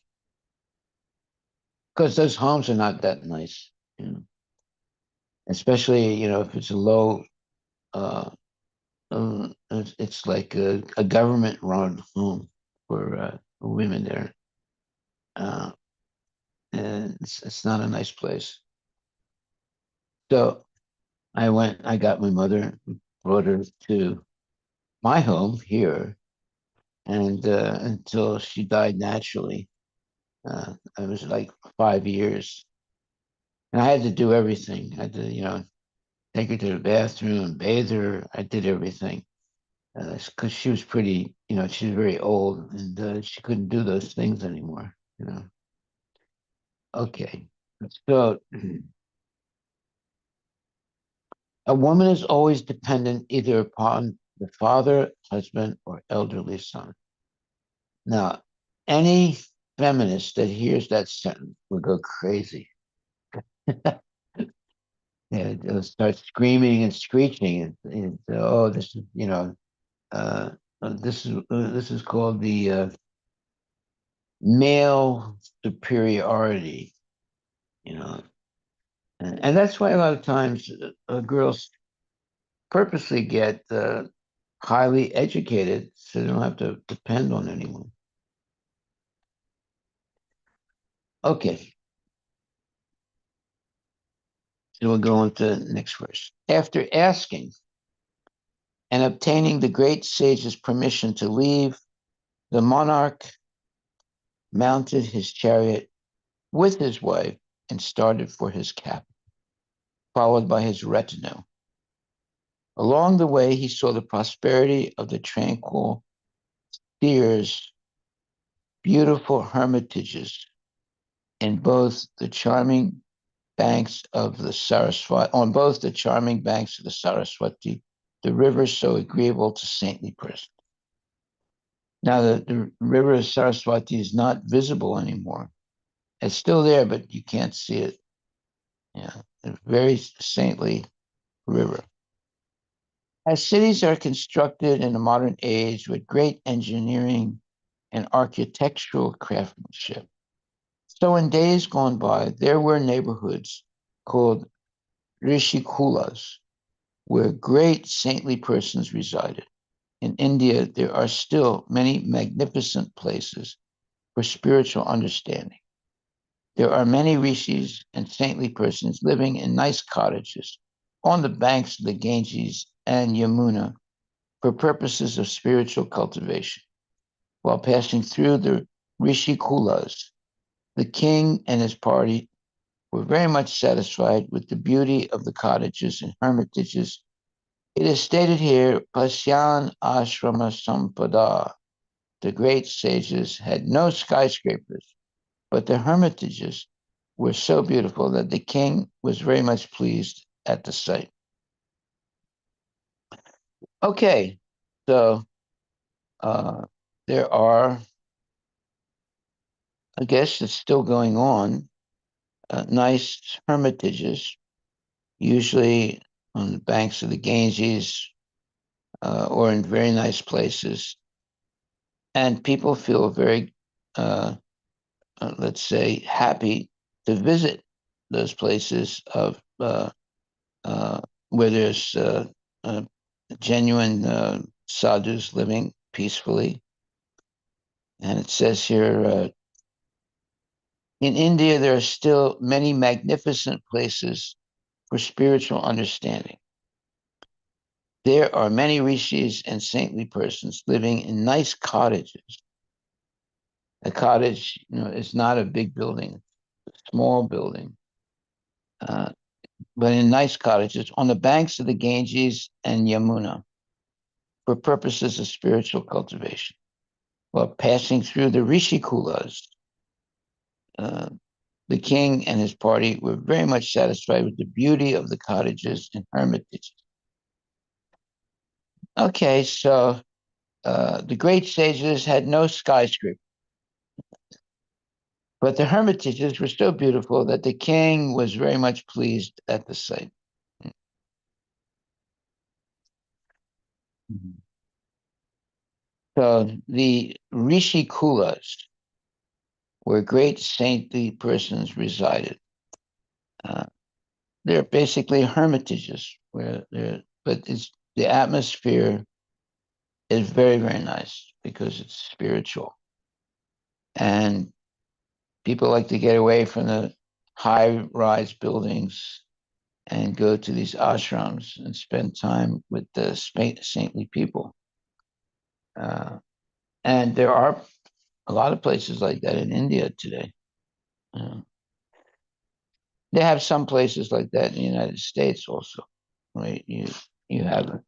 those homes are not that nice, especially if it's a low. It's like a government-run home for women there. Uh, and it's not a nice place. So I got my mother, brought her to my home here, and until she died naturally, I was like 5 years, and I had to do everything. I had to, take her to the bathroom, bathe her. I did everything because she was pretty, she was very old, and she couldn't do those things anymore. Okay, so a woman is always dependent either upon the father, husband, or elderly son. Now, any feminist that hears that sentence will go crazy. They'll start screaming and screeching, and oh, this is uh, this is called the male superiority, you know, and that's why a lot of times girls purposely get highly educated so they don't have to depend on anyone. Okay, so we'll go into the next verse. After asking and obtaining the great sage's permission to leave, the monarch mounted his chariot with his wife and started for his capital, followed by his retinue. Along the way, he saw the prosperity of the tranquil seers, beautiful hermitages in both the charming banks of the Saraswati, on both the charming banks of the Saraswati, the river so agreeable to saintly persons. Now, the river Saraswati is not visible anymore. It's still there, but you can't see it. Yeah, a very saintly river. As cities are constructed in the modern age with great engineering and architectural craftsmanship, so in days gone by, there were neighborhoods called rishikulas, where great saintly persons resided. In India, there are still many magnificent places for spiritual understanding. There are many rishis and saintly persons living in nice cottages on the banks of the Ganges and Yamuna for purposes of spiritual cultivation. While passing through the Rishikulas, the king and his party were very much satisfied with the beauty of the cottages and hermitages. It is stated here, Pasyan Ashrama Sampada. The great sages had no skyscrapers, but the hermitages were so beautiful that the king was very much pleased at the sight. Okay, so there are, I guess it's still going on, nice hermitages, usually on the banks of the Ganges or in very nice places. And people feel very, let's say, happy to visit those places of where there's genuine sadhus living peacefully. And it says here, in India, there are still many magnificent places for spiritual understanding. There are many rishis and saintly persons living in nice cottages. A cottage, is not a big building, it's a small building, uh, but in nice cottages on the banks of the Ganges and Yamuna for purposes of spiritual cultivation. While passing through the Rishikulas, uh, the king and his party were very much satisfied with the beauty of the cottages and hermitages. Okay, so the great sages had no skyscraper, but the hermitages were so beautiful that the king was very much pleased at the sight. So the Rishikulas, where great saintly persons resided. They're basically hermitages, but the atmosphere is very, very nice because it's spiritual. And people like to get away from the high rise buildings and go to these ashrams and spend time with the saintly people. And there are a lot of places like that in India today. They have some places like that in the United States also, right? You have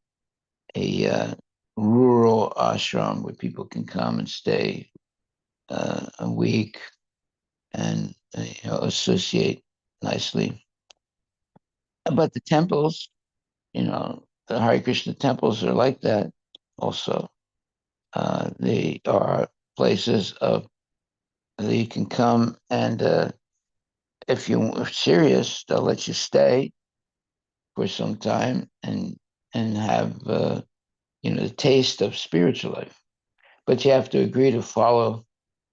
a rural ashram where people can come and stay a week and associate nicely. But the temples, the Hare Krishna temples are like that also. They are places of that you can come and if you're serious, they'll let you stay for some time and have the taste of spiritual life. But you have to agree to follow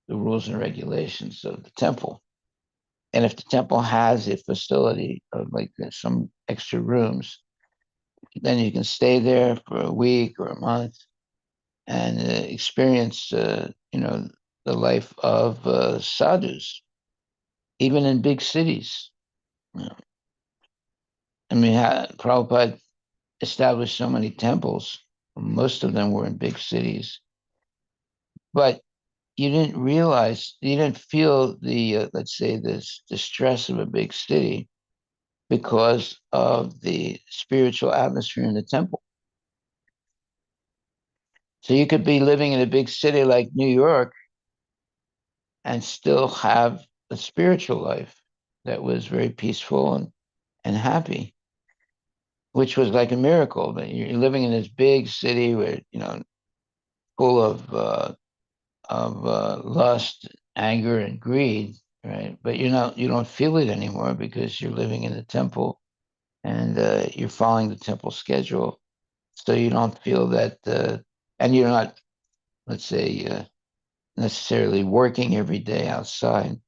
the rules and regulations of the temple. And if the temple has a facility of like some extra rooms, then you can stay there for a week or a month and experience, the life of sadhus, even in big cities. I mean, Prabhupada established so many temples. Most of them were in big cities, but you didn't feel the, let's say, the stress of a big city because of the spiritual atmosphere in the temple. So you could be living in a big city like New York and still have a spiritual life that was very peaceful and happy, which was like a miracle. But you're living in this big city where, full of lust, anger, and greed, right? But you don't feel it anymore because you're living in the temple and you're following the temple schedule, so you don't feel that, and you're not, let's say, necessarily working every day outside.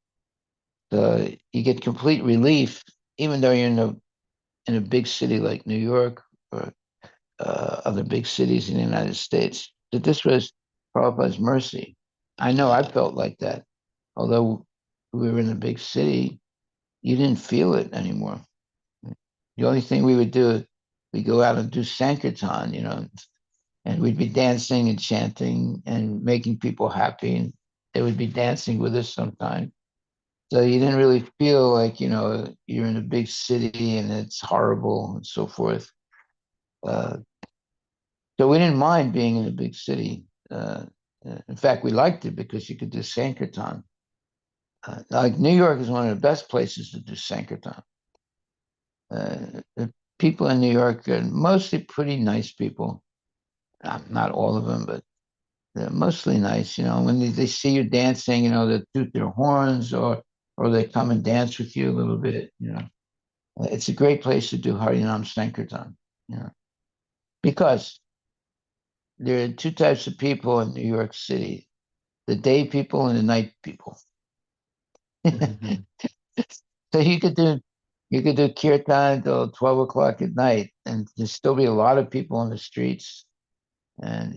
So you get complete relief, even though you're in a big city like New York or other big cities in the United States. That this was Prabhupada's mercy. I know I felt like that. Although we were in a big city, you didn't feel it anymore. The only thing we would do, we go out and do Sankirtan, and we'd be dancing and chanting and making people happy, and they would be dancing with us sometimes. So you didn't really feel like, you're in a big city and it's horrible and so forth. Uh, so we didn't mind being in a big city. In fact, we liked it because you could do Sankirtan. Like New York is one of the best places to do Sankirtan. The people in New York are mostly pretty nice people. not all of them, but they're mostly nice. When they see you dancing, they toot their horns or they come and dance with you a little bit. It's a great place to do Harinam Sankirtan. Because there are two types of people in New York City: the day people and the night people. So you could do kirtan till 12 o'clock at night, and there's still be a lot of people on the streets. And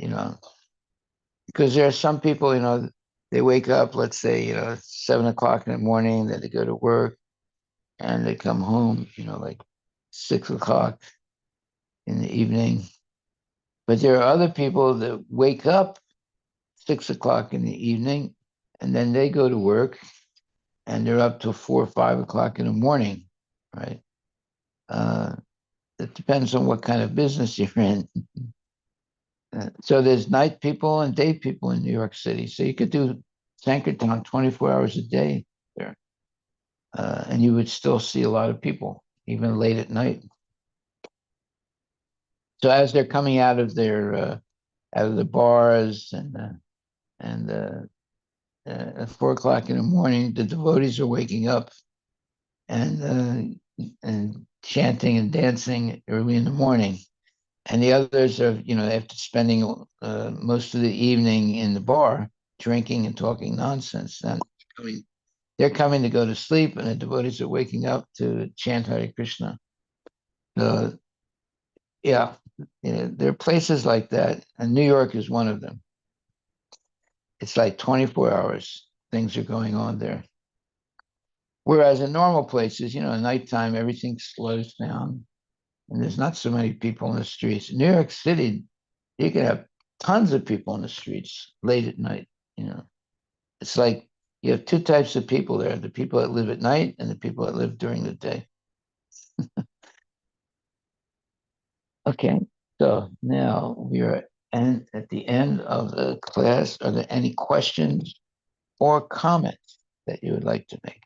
because there are some people, they wake up, let's say, 7 o'clock in the morning, then they go to work, and they come home, like 6 o'clock in the evening. But there are other people that wake up 6 o'clock in the evening, and then they go to work, and they're up till 4 or 5 o'clock in the morning, right? Uh, it depends on what kind of business you're in. So there's night people and day people in New York City. So you could do Sankirtan 24 hours a day there, and you would still see a lot of people, even late at night. So as they're coming out of the bars and at 4 o'clock in the morning, the devotees are waking up and chanting and dancing early in the morning. And the others are, after spending most of the evening in the bar, drinking and talking nonsense. And they're coming to go to sleep, and the devotees are waking up to chant Hare Krishna. So, yeah, there are places like that, and New York is one of them. It's like 24 hours, things are going on there. Whereas in normal places, at nighttime, everything slows down, and there's not so many people in the streets. In New York City, you can have tons of people in the streets late at night. It's like you have two types of people there: the people that live at night and the people that live during the day. Okay, so now we are at the end of the class. Are there any questions or comments that you would like to make?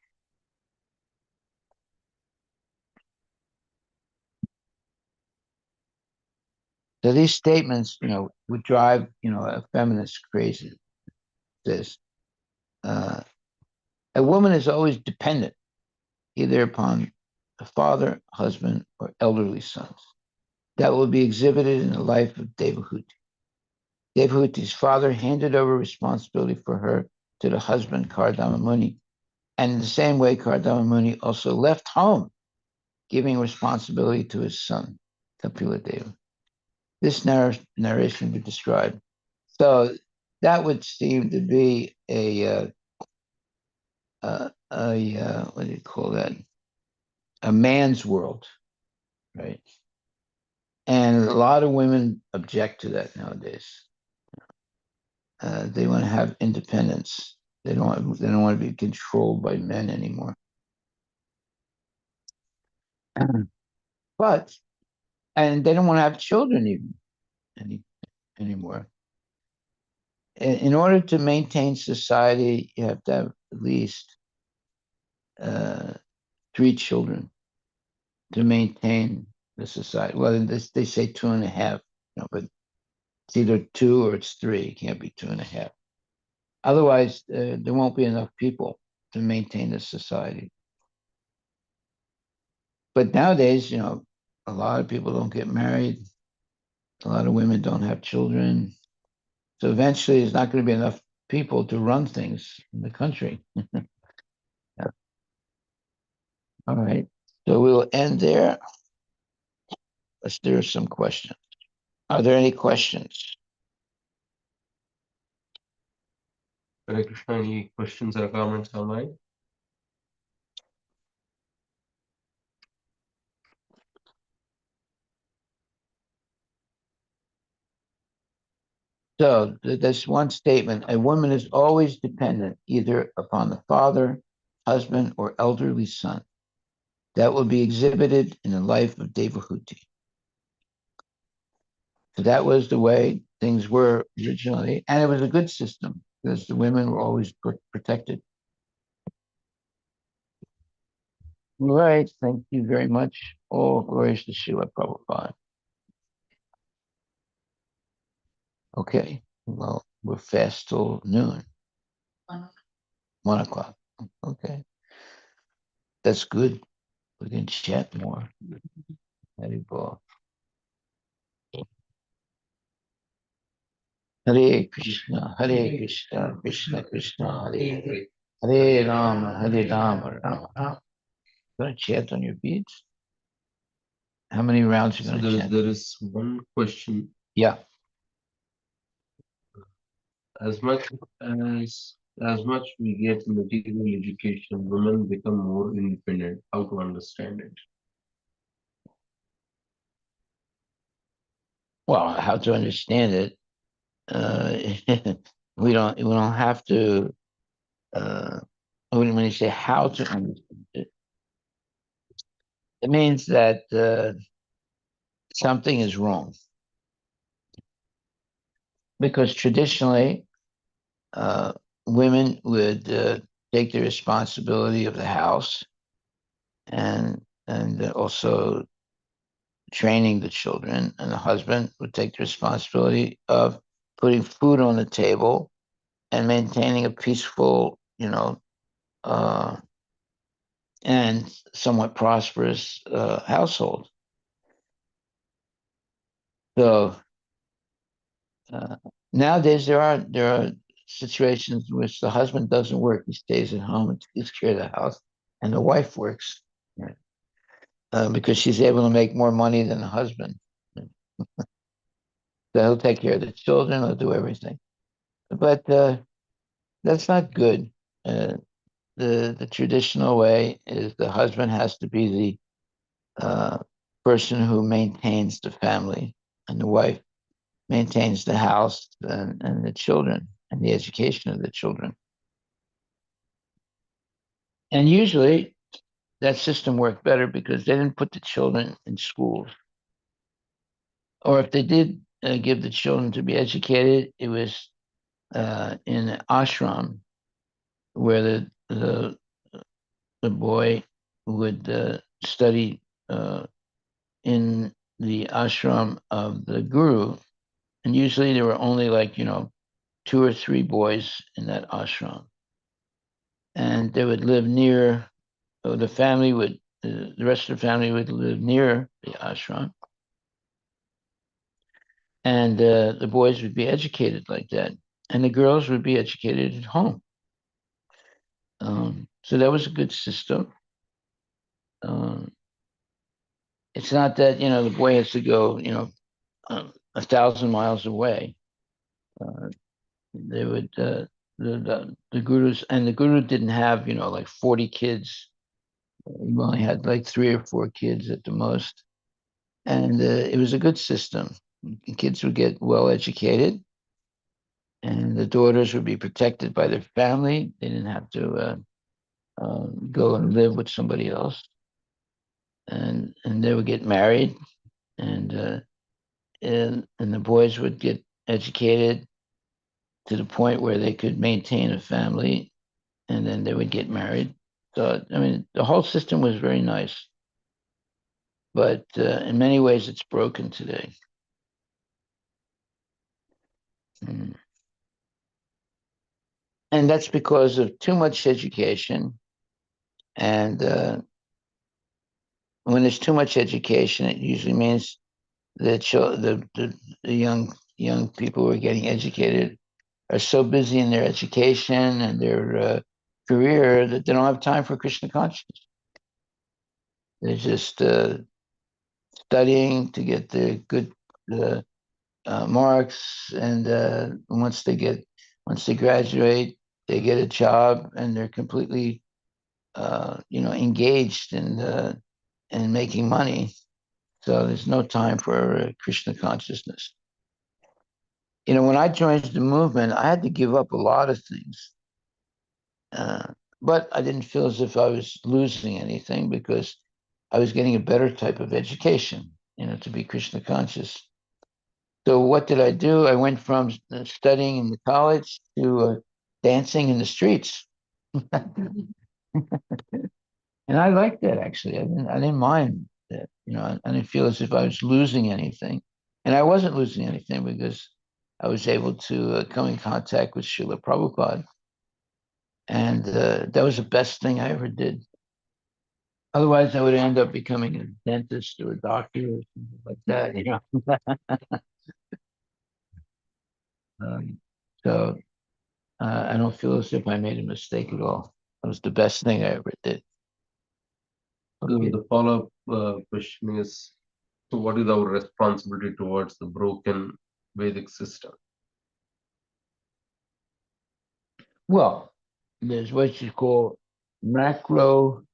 So these statements, would drive, a feminist crazy. This a woman is always dependent, either upon a father, husband, or elderly sons. That will be exhibited in the life of Devahuti. Devahuti's father handed over responsibility for her to the husband, Kardama Muni. And in the same way, Kardama Muni also left home, giving responsibility to his son, Kapila Deva. This narration would describe. So that would seem to be what do you call that? A man's world, right? And a lot of women object to that nowadays. They want to have independence. They don't want to be controlled by men anymore. But and they don't want to have children anymore. In order to maintain society, you have to have at least uh, 3 children to maintain the society. Well, they say 2.5, but it's either 2 or it's 3. It can't be 2.5. Otherwise, there won't be enough people to maintain the society. But nowadays, a lot of people don't get married. A lot of women don't have children. So eventually, there's not going to be enough people to run things in the country. Yeah. All right. So we'll end there. Let's do some questions. Are there any questions? Hare Krishna, any questions or comments online? So this one statement: a woman is always dependent either upon the father, husband, or elderly son. That will be exhibited in the life of Devahuti. So that was the way things were originally, and it was a good system because the women were always protected. All right, thank you very much. All glories to Srila Prabhupada. Okay. Well, we're fast till noon, 1 o'clock. Okay. That's good. We can chat more. Haribol. Hare Krishna, Krishna Krishna, Hare Hare, Hare Rama, Rama Rama. Gonna chant on your beads? How many rounds you So gonna chant? there is one question. Yeah. As much as much we get material education, women become more independent. How to understand it? Well, how to understand it? We don't have to. Uh, when you say how to understand it, it means that something is wrong. Because traditionally, uh, women would take the responsibility of the house and also training the children, and the husband would take the responsibility of putting food on the table and maintaining a peaceful, uh, and somewhat prosperous household. So uh, nowadays there are situations in which the husband doesn't work; he stays at home and takes care of the house, and the wife works, right? Because she's able to make more money than the husband. So he'll take care of the children, he'll do everything. But that's not good. Uh, the traditional way is the husband has to be the person who maintains the family, and the wife maintains the house and the children and the education of the children. And usually that system worked better because they didn't put the children in schools. Or if they did give the children to be educated, it was in an ashram where the boy would study in the ashram of the guru, and usually there were only like 2 or 3 boys in that ashram, and they would live near. The family would the rest of the family would live near the ashram, and the boys would be educated like that, and the girls would be educated at home. So that was a good system. Um, it's not that the boy has to go 1,000 miles away. They would the gurus, and the guru didn't have like 40 kids. He only had like 3 or 4 kids at the most, and it was a good system. The kids would get well educated, and the daughters would be protected by their family. They didn't have to go and live with somebody else, and they would get married, and and the boys would get educated to the point where they could maintain a family, and then they would get married. So, I mean, the whole system was very nice, but in many ways, it's broken today. Mm. And that's because of too much education. And when there's too much education, it usually means that the young people who are getting educated are so busy in their education and their career that they don't have time for Krishna consciousness. They're just studying to get the good marks, and once they graduate, they get a job, and they're completely engaged in making money. So there's no time for Krishna consciousness. When I joined the movement, I had to give up a lot of things, but I didn't feel as if I was losing anything because I was getting a better type of education, to be Krishna conscious. So what did I do? I went from studying in the college to dancing in the streets, and I liked that actually. I didn't mind that. I didn't feel as if I was losing anything, and I wasn't losing anything because I was able to come in contact with Srila Prabhupada. And that was the best thing I ever did. Otherwise, I would end up becoming a dentist or a doctor or something like that, you know. um, so I don't feel as if I made a mistake at all. It was the best thing I ever did. So Okay. the follow-up question is, so what is our responsibility towards the broken Vedic system? Well, there's what you call macro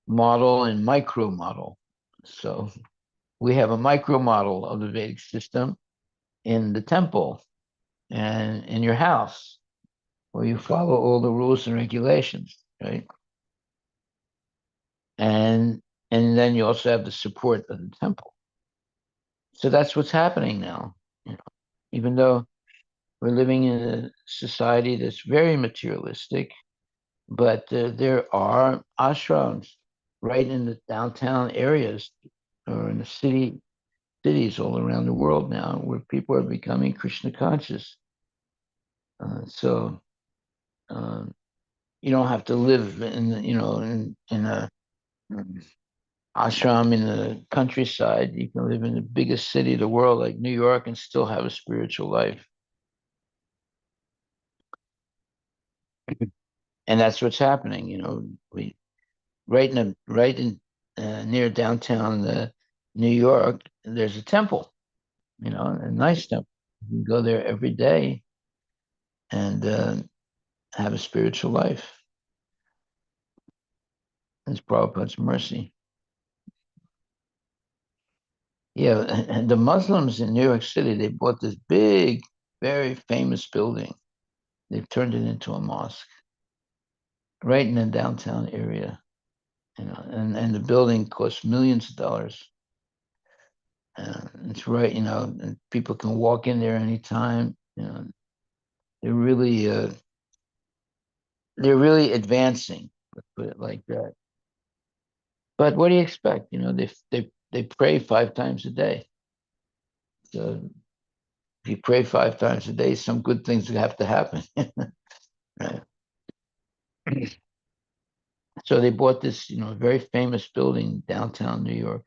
model and micro model. So we have a micro model of the Vedic system in the temple and in your house, where you follow all the rules and regulations, right? And then you also have the support of the temple. So that's what's happening now. You know, even though we're living in a society that's very materialistic, but there are ashrams right in the downtown areas or in the cities all around the world now where people are becoming Krishna conscious. So um, you don't have to live in in a ashram in the countryside. You can live in the biggest city of the world like New York and still have a spiritual life. And that's what's happening. We right in near downtown New York, there's a temple. A nice temple. You can go there every day and have a spiritual life. It's Prabhupada's mercy. Yeah, and the Muslims in New York City, they bought this big, very famous building. They've turned it into a mosque right in the downtown area. And the building costs millions of dollars. It's right, and people can walk in there anytime. They're really they're really advancing, let's put it like that. But what do you expect? They pray 5 times a day. So if you pray 5 times a day, some good things have to happen. Right. So they bought this, very famous building downtown New York.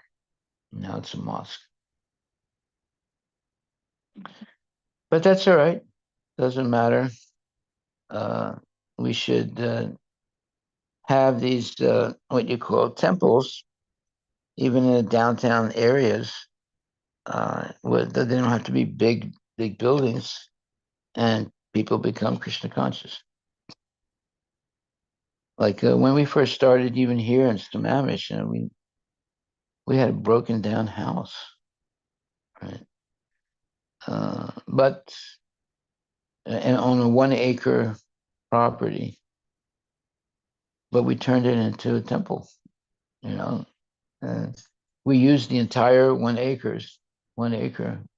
Now it's a mosque. But that's all right. Doesn't matter. We should have these what you call temples, even in the downtown areas. Where they don't have to be big buildings, and people become Krishna conscious. Like when we first started, even here in Stamamish, we had a broken down house, right? But and on a 1 acre property, but we turned it into a temple. You know, and we used the entire 1 acre,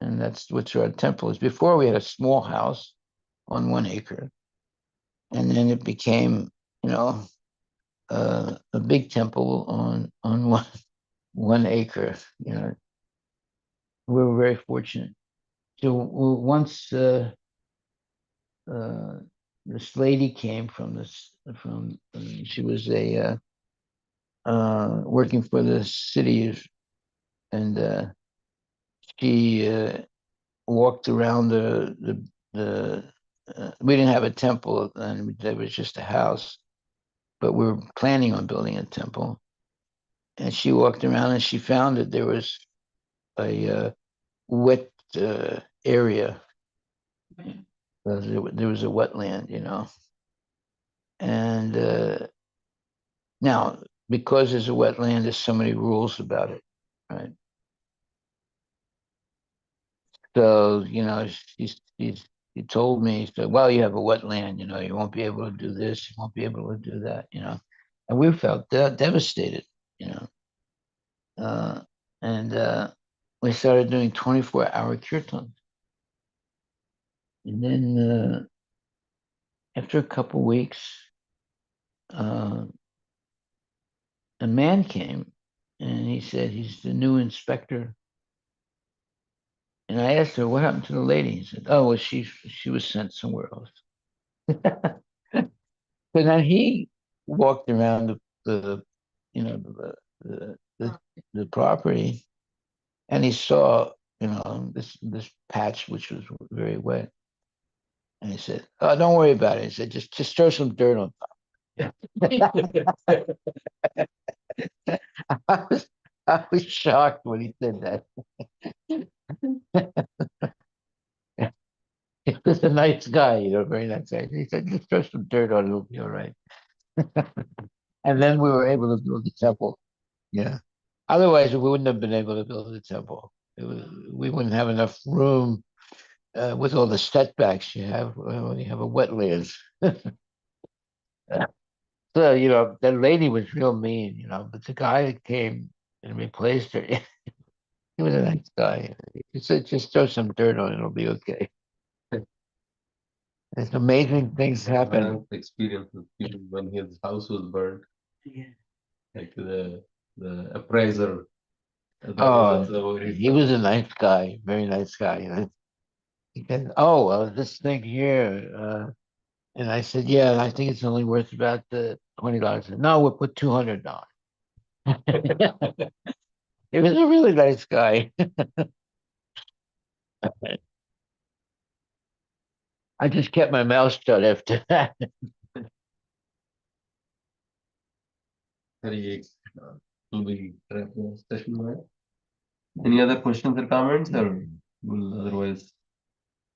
and that's what's our temple is. Before we had a small house on 1 acre, and then it became, a big temple on one acre. We were very fortunate. So once uh, this lady came she was a working for the city, and she walked around the we didn't have a temple, and there was just a house, but we were planning on building a temple. And she walked around and she found that there was a wet area. There was a wetland, and now because there's a wetland, there's so many rules about it, right? So she told me, so well, you have a wetland, you won't be able to do this, you won't be able to do that, and we felt devastated, you know, uh, and we started doing 24-hour kirtan, and then after a couple weeks, uh, a man came, and he said he's the new inspector And I asked her, what happened to the lady? He said, oh, well, she was sent somewhere else. So then he walked around the you know, the property, and he saw, this patch which was very wet. And he said, oh, don't worry about it. He said, just throw some dirt on top. I was, I was shocked when he said that. He was a nice guy, very nice guy. He said, just throw some dirt on it, it'll be all right. And then we were able to build the temple. Yeah. Otherwise, we wouldn't have been able to build the temple. We wouldn't have enough room with all the setbacks you have when you have a wetlands. So, that lady was real mean, but the guy that came and replaced her, he was a nice guy. He said, just throw some dirt on it, it'll be okay. There's amazing things happen. Maharaj's experience with people when his house was burned, Yeah. like the appraiser. That Oh, was also very he was a nice guy, very nice guy. He said, oh, well, this thing here. And I said, yeah, I think it's only worth about the $20. No, we'll put $200. He was a really nice guy. I just kept my mouth shut after that. very will be wrap the session now. Any other questions or comments, or will otherwise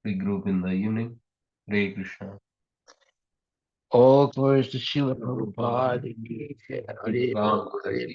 regroup in the evening? Hare Krishna. All glories to Srila Prabhupada. Ram, Hare